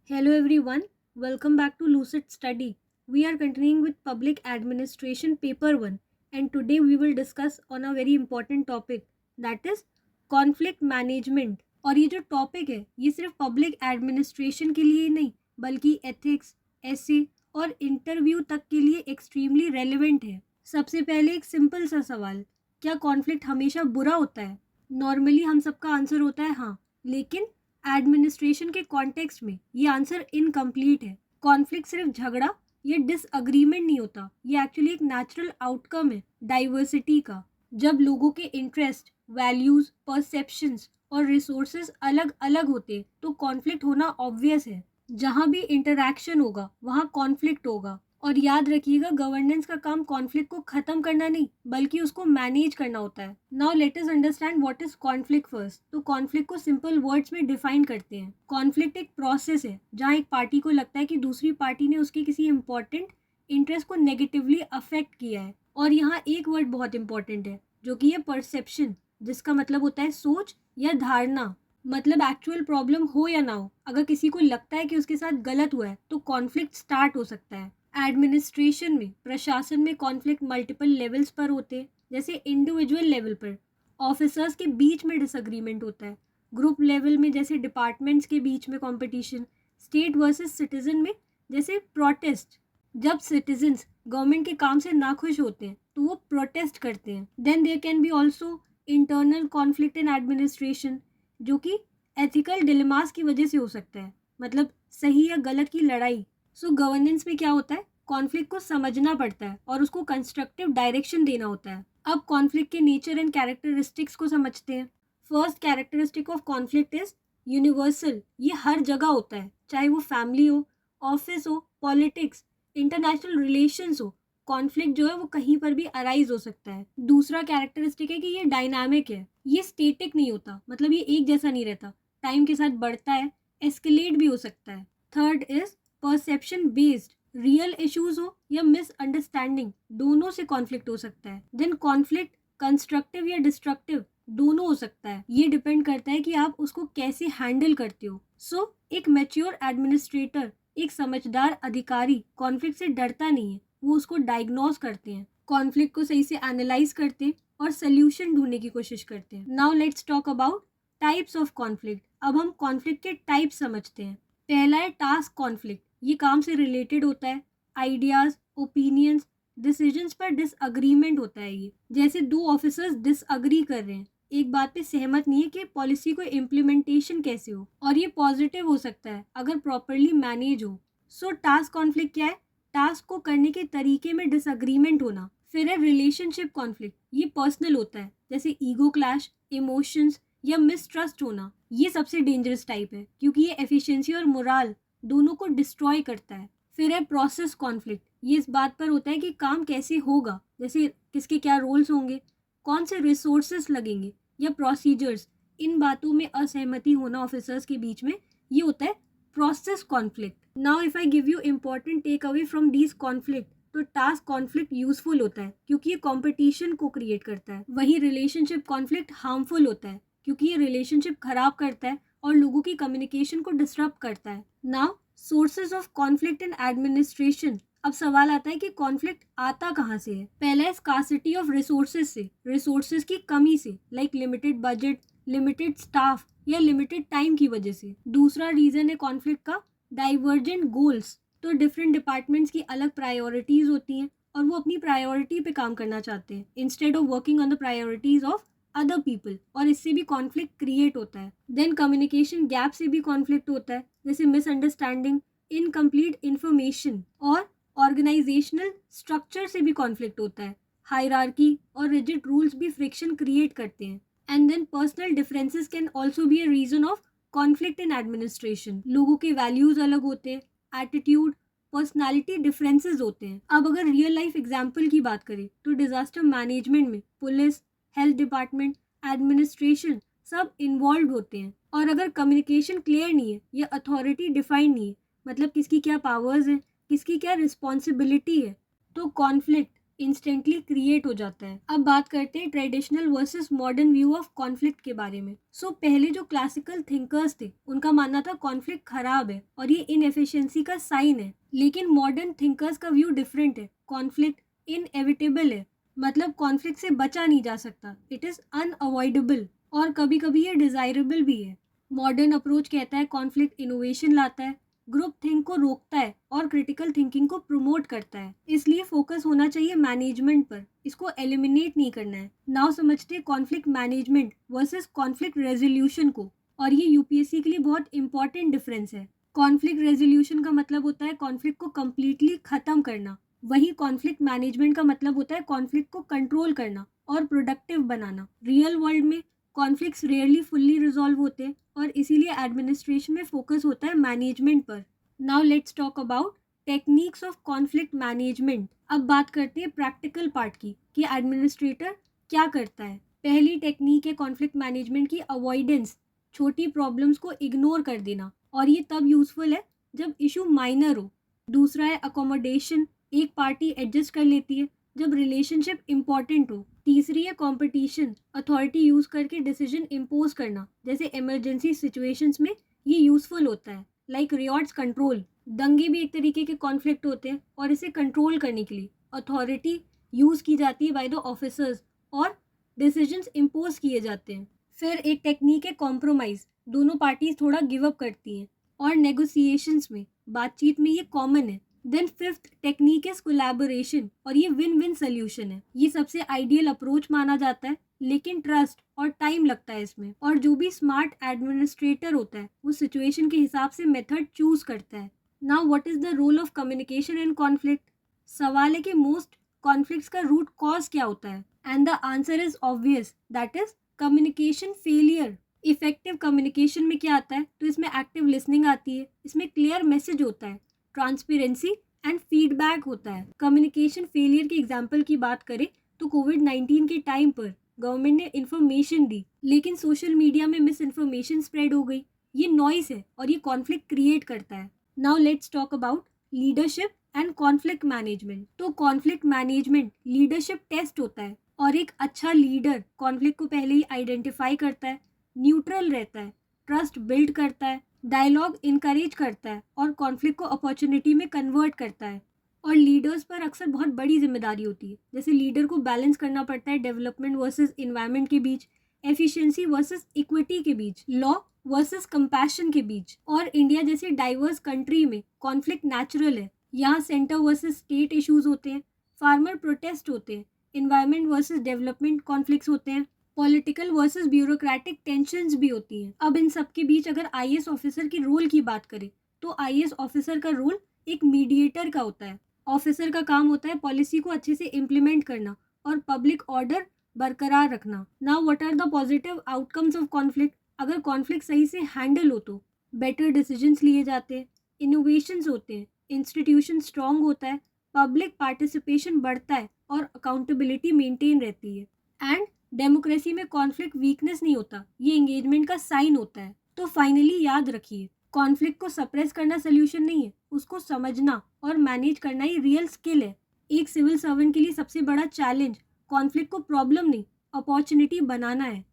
Hello everyone, welcome back to Lucid Study. We are continuing with Public Administration Paper 1 and today we will discuss on a very important topic that is conflict management. और ये जो topic है ये सिर्फ public administration के लिए ही नहीं बल्कि एथिक्स, एसे और इंटरव्यू तक के लिए एक्सट्रीमली रेलेवेंट है। सबसे पहले एक सिंपल सा सवाल, क्या कॉन्फ्लिक्ट हमेशा बुरा होता है? नॉर्मली हम सबका आंसर होता है हाँ, लेकिन एडमिनिस्ट्रेशन के कॉन्टेक्स्ट में ये आंसर इनकम्प्लीट है। कॉन्फ्लिक्ट सिर्फ झगड़ा या डिसअग्रीमेंट नहीं होता, ये एक्चुअली एक नेचुरल आउटकम है डाइवर्सिटी का। जब लोगों के इंटरेस्ट, वैल्यूज, परसेप्शंस और रिसोर्सेज अलग अलग होते तो कॉन्फ्लिक्ट होना ऑब्वियस है। जहाँ भी इंटरैक्शन होगा वहाँ कॉन्फ्लिक्ट होगा। और याद रखिएगा, गवर्नेंस का काम कॉन्फ्लिक्ट को खत्म करना नहीं बल्कि उसको मैनेज करना होता है। Now let us understand what is conflict first. तो कॉन्फ्लिक्ट को सिंपल वर्ड्स में डिफाइन करते हैं। कॉन्फ्लिक्ट एक प्रोसेस है जहाँ एक पार्टी को लगता है कि दूसरी पार्टी ने उसके किसी इंपॉर्टेंट इंटरेस्ट को नेगेटिवली अफेक्ट किया है। और यहाँ एक वर्ड बहुत इंपॉर्टेंट है जो कि है परसेप्शन, जिसका मतलब होता है सोच या धारणा। मतलब एक्चुअल प्रॉब्लम हो या ना हो, अगर किसी को लगता है कि उसके साथ गलत हुआ है तो कॉन्फ्लिक्ट स्टार्ट हो सकता है। एडमिनिस्ट्रेशन में, प्रशासन में कॉन्फ्लिक्ट मल्टीपल लेवल्स पर होते हैं। जैसे इंडिविजुअल लेवल पर ऑफिसर्स के बीच में डिसएग्रीमेंट होता है, ग्रुप लेवल में जैसे डिपार्टमेंट्स के बीच में कंपटीशन, स्टेट वर्सेस सिटीजन में जैसे प्रोटेस्ट। जब सिटीजन्स गवर्नमेंट के काम से नाखुश होते हैं तो वो प्रोटेस्ट करते हैं। Then there can be also internal conflict in administration, जो कि एथिकल डिलेमास की वजह से हो सकता है, मतलब सही या गलत की लड़ाई। सो गवर्नेंस में क्या होता है, कॉन्फ्लिक्ट को समझना पड़ता है और उसको कंस्ट्रक्टिव डायरेक्शन देना होता है। अब कॉन्फ्लिक्ट के नेचर एंड कैरेक्टरिस्टिक्स को समझते हैं। First characteristic of conflict is universal. ये हर जगह होता है, चाहे वो फैमिली हो, ऑफिस हो, पॉलिटिक्स, इंटरनेशनल रिलेशंस हो। कॉन्फ्लिक्ट जो है वो कहीं पर भी अराइज हो सकता है। दूसरा कैरेक्टरिस्टिक है कि ये डायनामिक है, ये स्टेटिक नहीं होता, मतलब ये एक जैसा नहीं रहता, टाइम के साथ बढ़ता है, एस्केलेट भी हो सकता है। Third is perception based. Real issues हो या मिसअंडरस्टैंडिंग, दोनों से कॉन्फ्लिक्ट हो सकता है। देन कॉन्फ्लिक्ट कंस्ट्रक्टिव या डिस्ट्रक्टिव दोनों हो सकता है, ये डिपेंड करता है कि आप उसको कैसे हैंडल करते हो। सो एक मैच्योर एडमिनिस्ट्रेटर, एक समझदार अधिकारी कॉन्फ्लिक्ट से डरता नहीं है, वो उसको डायग्नोज करते हैं, कॉन्फ्लिक्ट को सही से एनालाइज करते हैं और सोल्यूशन ढूंढने की कोशिश करते हैं। Now let's talk about types of conflict. अब हम कॉन्फ्लिक्ट के टाइप समझते हैं। पहला है टास्क कॉन्फ्लिक्ट, ये काम से रिलेटेड होता है, आइडियाज, ओपिनियंस, डिसीजंस पर डिसअग्रीमेंट होता है। ये जैसे दो ऑफिसर्स डिसअग्री कर रहे हैं, एक बात पे सहमत नहीं है कि पॉलिसी को इम्प्लीमेंटेशन कैसे हो, और ये पॉजिटिव हो सकता है अगर प्रॉपरली मैनेज हो। सो टास्क कॉन्फ्लिक्ट क्या है, टास्क को करने के तरीके में डिसअग्रीमेंट होना। फिर है रिलेशनशिप कॉन्फ्लिक्ट, ये पर्सनल होता है, जैसे ईगो क्लैश, इमोशंस या मिसट्रस्ट होना। ये सबसे डेंजरस टाइप है क्योंकि ये एफिशिएंसी और मोराल दोनों को डिस्ट्रॉय करता है। फिर है प्रोसेस कॉन्फ्लिक्ट, ये इस बात पर होता है कि काम कैसे होगा, जैसे किसके क्या रोल्स होंगे, कौन से रिसोर्सेस लगेंगे या प्रोसीजर्स। इन बातों में असहमति होना ऑफिसर्स के बीच में, ये होता है process conflict. Now if I give you important take away from these conflict, तो टास्क कॉन्फ्लिक्ट यूजफुल होता है क्योंकि ये कंपटीशन को क्रिएट करता है। वही रिलेशनशिप कॉन्फ्लिक्ट हार्मफुल होता है क्योंकि ये रिलेशनशिप खराब करता है और लोगों की कम्युनिकेशन को डिस्टर्ब करता है। Now sources of conflict in administration. अब सवाल आता है कि कॉन्फ्लिक्ट आता कहाँ से है। पहला है स्कार्सिटी ऑफ रिसोर्सेज से, रिसोर्सेज की कमी से, like limited budget, limited staff या लिमिटेड टाइम की वजह से। दूसरा रीजन है कॉन्फ्लिक्ट का डाइवर्जेंट गोल्स। तो डिफरेंट डिपार्टमेंट्स की अलग प्रायोरिटीज होती हैं और वो अपनी प्रायोरिटी पे काम करना चाहते हैं instead of working on the priorities of other people, और इससे भी कॉन्फ्लिक्ट क्रिएट होता है। देन कम्युनिकेशन गैप से भी कॉन्फ्लिक्ट होता है, जैसे मिसअंडरस्टैंडिंग, इनकम्प्लीट इंफॉर्मेशन। और ऑर्गेनाइजेशनल स्ट्रक्चर से भी कॉन्फ्लिक्ट होता है, हायरार्की और रिजिड रूल्स भी फ्रिक्शन क्रिएट करते हैं। And then personal differences can also be a reason of conflict in administration. लोगों के वैल्यूज अलग होते हैं, एटीट्यूड, पर्सनालिटी डिफरेंसेस होते हैं। अब अगर रियल लाइफ एग्जाम्पल की बात करें तो डिजास्टर मैनेजमेंट में पुलिस, हेल्थ डिपार्टमेंट, एडमिनिस्ट्रेशन सब इन्वॉल्व होते हैं। और अगर कम्युनिकेशन क्लियर नहीं है या अथॉरिटी डिफाइन नहीं है, मतलब किसकी क्या पावर्स हैं, किसकी क्या रिस्पॉन्सिबिलिटी है, तो कॉन्फ्लिक्ट इंस्टेंटली क्रिएट हो जाता है। अब बात करते हैं traditional versus modern view of conflict के बारे में। पहले जो क्लासिकल थिंकर्स थे उनका मानना था कॉन्फ्लिक्ट खराब है और ये इनएफिशिएंसी का साइन है, लेकिन मॉडर्न थिंकर्स का व्यू डिफरेंट है। कॉन्फ्लिक्ट इनएविटेबल है, मतलब कॉन्फ्लिक्ट से बचा नहीं जा सकता, इट इज अनअवॉइडेबल, और कभी कभी ये डिजायरेबल भी है। मॉडर्न अप्रोच कहता है कॉन्फ्लिक्ट इनोवेशन लाता है, ग्रुप थिंक को रोकता है और क्रिटिकल थिंकिंग को प्रमोट करता है। इसलिए फोकस होना चाहिए मैनेजमेंट पर, इसको एलिमिनेट नहीं करना है। नाउ समझते हैं conflict management versus conflict resolution को, और ये यूपीएससी के लिए बहुत इंपॉर्टेंट डिफरेंस है। कॉन्फ्लिक्ट रेजोल्यूशन का मतलब होता है कॉन्फ्लिक्ट को कम्प्लीटली खत्म करना, वही कॉन्फ्लिक्ट मैनेजमेंट का मतलब होता है कॉन्फ्लिक्ट को कंट्रोल करना और प्रोडक्टिव बनाना। रियल वर्ल्ड में कॉन्फ्लिक्ट्स रेयरली फुल्ली रिजॉल्व होते हैं और इसीलिए एडमिनिस्ट्रेशन में फोकस होता है मैनेजमेंट पर। Now let's talk about techniques of conflict management. अब बात करते हैं प्रैक्टिकल पार्ट की कि एडमिनिस्ट्रेटर क्या करता है। पहली टेक्निक है कॉन्फ्लिक्ट मैनेजमेंट की अवॉइडेंस, छोटी प्रॉब्लम्स को इग्नोर कर देना, और ये तब यूजफुल है जब इशू माइनर हो। दूसरा है अकोमोडेशन, एक पार्टी एडजस्ट कर लेती है जब रिलेशनशिप इंपॉर्टेंट हो। तीसरी है कंपटीशन, अथॉरिटी यूज करके डिसीजन इम्पोज करना, जैसे इमरजेंसी सिचुएशंस में ये यूजफुल होता है, लाइक रियॉट्स कंट्रोल। दंगे भी एक तरीके के कॉन्फ्लिक्ट होते हैं और इसे कंट्रोल करने के लिए अथॉरिटी यूज की जाती है बाय द ऑफिसर्स और डिसीजंस इम्पोज किए जाते हैं। फिर एक टेक्निक है कॉम्प्रोमाइज, दोनों पार्टीज थोड़ा गिव अप करती हैं और नेगोशिएशंस में, बातचीत में ये कॉमन है। Then fifth technique is collaboration, और ये विन विन सोल्यूशन है। ये सबसे आइडियल अप्रोच माना जाता है, लेकिन ट्रस्ट और टाइम लगता है इसमें, और जो भी स्मार्ट एडमिनिस्ट्रेटर होता है वो सिचुएशन के हिसाब से मेथड चूज करता है। Now what is the role of communication in conflict. सवाल है कि मोस्ट कॉन्फ्लिक्ट्स का रूट कॉज क्या होता है, and the answer is obvious, that is communication failure. Effective communication में क्या आता है, तो इसमें एक्टिव लिसनिंग आती है, इसमें क्लियर मैसेज होता है, ट्रांसपेरेंसी एंड फीडबैक होता है। कम्युनिकेशन फेलियर की एग्जांपल की बात करें तो कोविड-19 के टाइम पर गवर्नमेंट ने इन्फॉर्मेशन दी, लेकिन सोशल मीडिया में मिस इन्फॉर्मेशन स्प्रेड हो गई। ये नॉइस है और ये कॉन्फ्लिक्ट क्रिएट करता है। Now let's talk about leadership and conflict management. तो कॉन्फ्लिक्ट मैनेजमेंट लीडरशिप टेस्ट होता है, और एक अच्छा लीडर कॉन्फ्लिक्ट को पहले ही आइडेंटिफाई करता है, न्यूट्रल रहता है, ट्रस्ट बिल्ड करता है, डायलॉग इनकरेज करता है और कॉन्फ्लिक्ट को अपॉर्चुनिटी में कन्वर्ट करता है। और लीडर्स पर अक्सर बहुत बड़ी जिम्मेदारी होती है, जैसे लीडर को बैलेंस करना पड़ता है डेवलपमेंट वर्सेस इन्वायरमेंट के बीच, एफिशिएंसी वर्सेस इक्विटी के बीच, लॉ वर्सेस कंपैशन के बीच। और इंडिया जैसे डाइवर्स कंट्री में कॉन्फ्लिक्ट नेचुरल है। यहाँ सेंटर वर्सेस स्टेट इश्यूज होते हैं, फार्मर प्रोटेस्ट होते हैं, इन्वायरमेंट वर्सेस डेवलपमेंट कॉन्फ्लिक्ट्स होते हैं, पॉलिटिकल वर्सेस ब्यूरोक्रेटिक टेंशंस भी होती हैं। अब इन सब के बीच अगर आईएएस ऑफिसर की रोल की बात करें तो आईएएस ऑफिसर का रोल एक मीडिएटर का होता है। ऑफिसर का काम होता है पॉलिसी को अच्छे से इम्प्लीमेंट करना और पब्लिक ऑर्डर बरकरार रखना। Now what are the positive outcomes of conflict. अगर कॉन्फ्लिक्ट सही से हैंडल हो तो बेटर डिसीजंस लिए जाते हैं, इनोवेशंस होते हैं, इंस्टीट्यूशन स्ट्रांग होता है, पब्लिक पार्टिसिपेशन बढ़ता है और अकाउंटेबिलिटी मेंटेन रहती है। एंड डेमोक्रेसी में कॉन्फ्लिक्ट वीकनेस नहीं होता, ये एंगेजमेंट का साइन होता है। तो फाइनली याद रखिए, कॉन्फ्लिक्ट को सप्रेस करना सोल्यूशन नहीं है, उसको समझना और मैनेज करना ही रियल स्किल है। एक सिविल सर्वेंट के लिए सबसे बड़ा चैलेंज कॉन्फ्लिक्ट को प्रॉब्लम नहीं, अपॉर्चुनिटी बनाना है।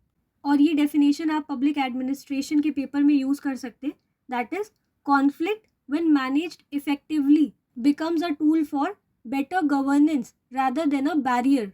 और ये डेफिनेशन आप पब्लिक एडमिनिस्ट्रेशन के पेपर में यूज कर सकते हैं, that is conflict when managed effectively becomes a tool for better governance rather than a barrier.